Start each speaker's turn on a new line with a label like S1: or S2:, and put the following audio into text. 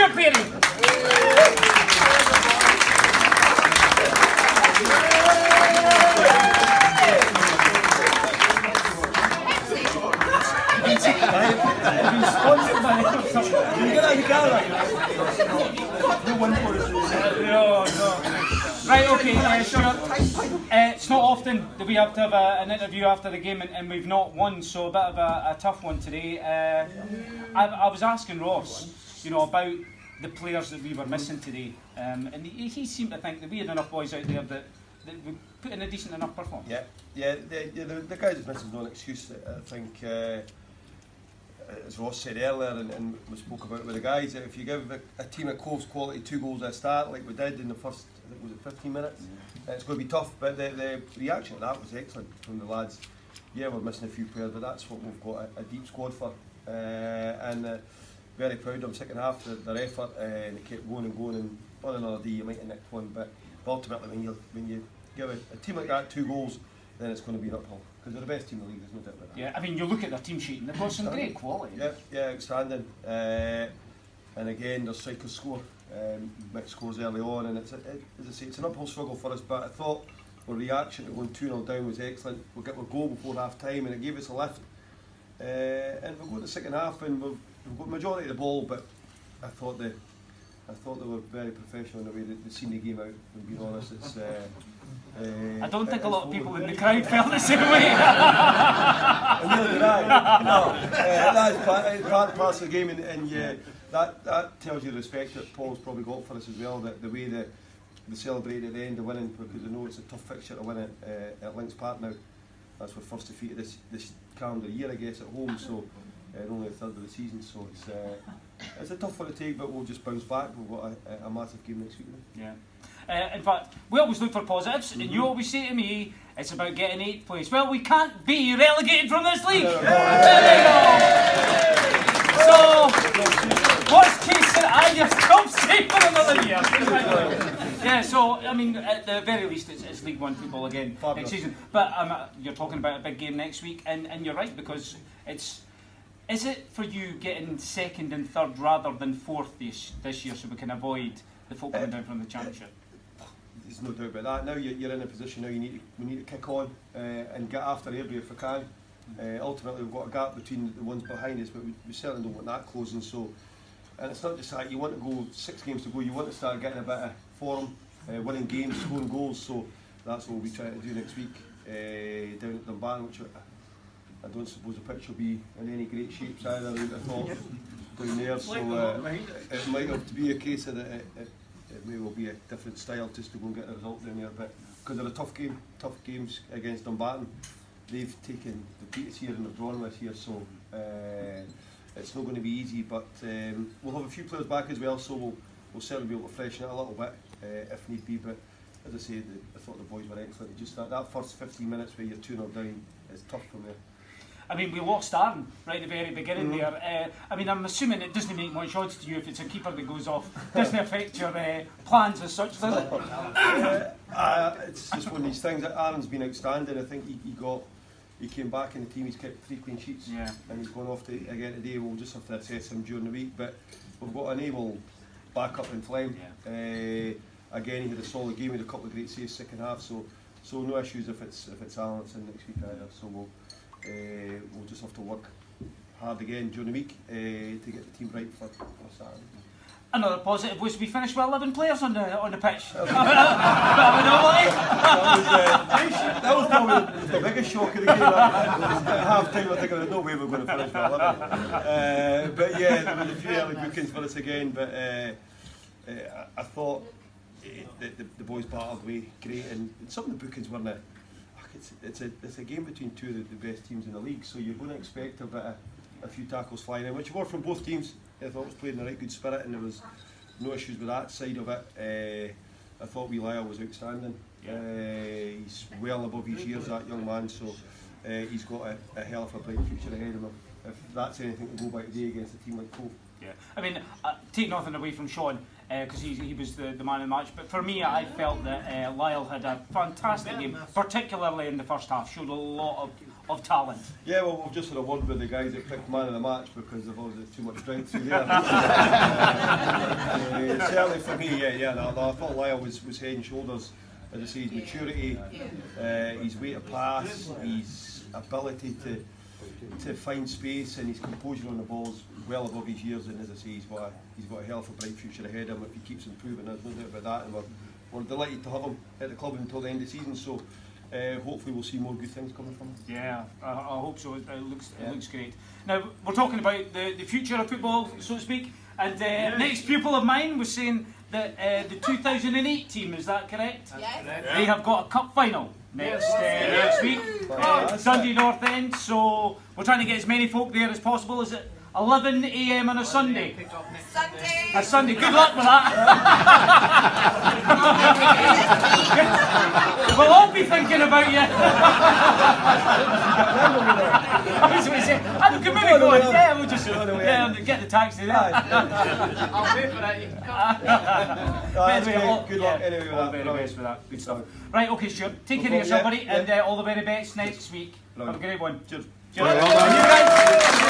S1: Stuart Perry. Right, okay, Stuart. It's not often that we have to have an interview after the game, and we've not won, so a bit of a tough one today. I was asking Ross, about the players that we were missing today, and he seemed to think that we had enough boys out there that we put in a decent enough performance.
S2: Yeah. The guys that's missing is no excuse. I think, as Ross said earlier, and we spoke about it with the guys, if you give a team at Cove's quality 2 goals at a start, like we did in the first, I think was it 15 minutes, it's going to be tough. But the reaction to that was excellent from the lads. Yeah, we're missing a few players, but that's what we've got a deep squad for. And very proud of them. Second half, their effort, and they kept going and going. And on another day, you might have nicked one, but ultimately, when you give a team like that 2 goals, then it's going to be an uphill. Because they're the best team in the league, there's no doubt about that.
S1: Yeah, I mean, you look at their team sheet and they've got some great quality.
S2: Yeah, outstanding. And again, their strikers score. Mixed scores early on, and as I say, it's an uphill struggle for us. But I thought our reaction to going 2-0 down was excellent. We got our goal before half time, and it gave us a lift. And we'll go to the second half, and we've got the majority of the ball. But I thought they were very professional in the way that they seen the game out. To be honest, it's.
S1: I don't think a lot of people in the crowd felt the same way.
S2: Neither did I. No, that's part and parcel of the game, and yeah, that tells you the respect that Paul's probably got for us as well. That the way they celebrate at the end of winning, because they know it's a tough fixture to win at Links Park now. That's our first defeat of this calendar year, I guess, at home. So only a third of the season, so it's a tough one to take, but we'll just bounce back. We've got a massive game next week.
S1: Yeah. In fact, we always look for positives, and you always say to me, it's about getting 8th place. Well, we can't be relegated from this league. There you go. So, worst case scenario, you're still safe for another year. Yeah, so, I mean, at the very least, it's League One football again next season. But you're talking about a big game next week, and you're right, because is it for you getting 2nd and 3rd rather than 4th this year, so we can avoid the folk coming down from the Championship?
S2: There's no doubt about that. Now you're in a position now we need to kick on and get after everybody if we can. Ultimately, we've got a gap between the ones behind us, but we certainly don't want that closing. So, and it's not just that you want to go 6 games to go. You want to start getting a bit of form, winning games, scoring goals. So that's what we'll be trying to do next week down at Dunbarton, which I don't suppose the pitch will be in any great shapes either. I thought down there, so it might have to be a case of that. It may well be a different style just to go and get a result down there, but because they're a tough games against Dumbarton, they've taken the beat us here and they've drawn with here, so it's not going to be easy. But we'll have a few players back as well, so we'll certainly be able to freshen it a little bit if need be. But as I said, I thought the boys were excellent. Just that first 15 minutes where you're 2-0 down is tough from there.
S1: I mean, we lost Aaron right at the very beginning there. I mean, I'm assuming it doesn't make much odds to you if it's a keeper that goes off. Doesn't affect your plans as such, does it?
S2: It's just one of these things. Aaron's been outstanding. I think he came back in the team. He's kept 3 clean sheets, and he's gone off again today. We'll just have to assess him during the week. But we've got an able backup in Flem. Again, he had a solid game. He had a couple of great saves second half. So no issues if it's Alan that's in next week either. So we'll just have to work hard again during the week to get the team right for Saturday.
S1: Another positive was we finished with 11 players on the pitch. That
S2: was probably the biggest shock of the game. At half time, I think there's no way we're going to finish with 11. But yeah, there was a few early bookings for us again. But I thought the boys battled away great, and some of the bookings weren't it. It's a game between 2 of the best teams in the league, so you're going to expect a few tackles flying in, which were from both teams. I thought it was played in a right good spirit, and there was no issues with that side of it. I thought Lyle was outstanding. He's well above his years, that young man, so he's got a hell of a bright future ahead of him. If that's anything to go by today against a team like Cove.
S1: Yeah, I mean, take nothing away from Sean, because he was the man of the match, but for me, I felt that Lyle had a fantastic game, particularly in the first half, showed a lot of talent.
S2: Yeah, well, we've just had a word with the guys that picked man of the match because they've obviously too much drink through there. certainly for me, yeah. No, I thought Lyle was head and shoulders. As I say, his maturity, his way to pass, his ability to find space, and his composure on the ball is well above his years. And as I say, he's got a hell of a bright future ahead of him if he keeps improving. There's no doubt about that. And we're delighted to have him at the club until the end of the season. So hopefully we'll see more good things coming from him.
S1: Yeah, I hope so. It looks great. Now we're talking about the future of football, so to speak. And next pupil of mine was saying that the 2008 team, is that correct?
S3: Yes.
S1: They have got a cup final next week, Sunday North End. So we're trying to get as many folk there as possible. Is it 11 AM on a Sunday?
S3: Sunday.
S1: A Sunday. Good luck with that. We'll all be thinking about you. I was going to say, I'm committed going. Yeah, we'll just get the taxi there.
S4: I'll pay for that. You can come.
S2: Good luck anyway.
S1: All the very best with that. Good stuff. Right, okay, Stuart. Take care of yourself, buddy, and all the very best next week. Have a great one.
S2: Cheers.
S1: Cheers. You guys.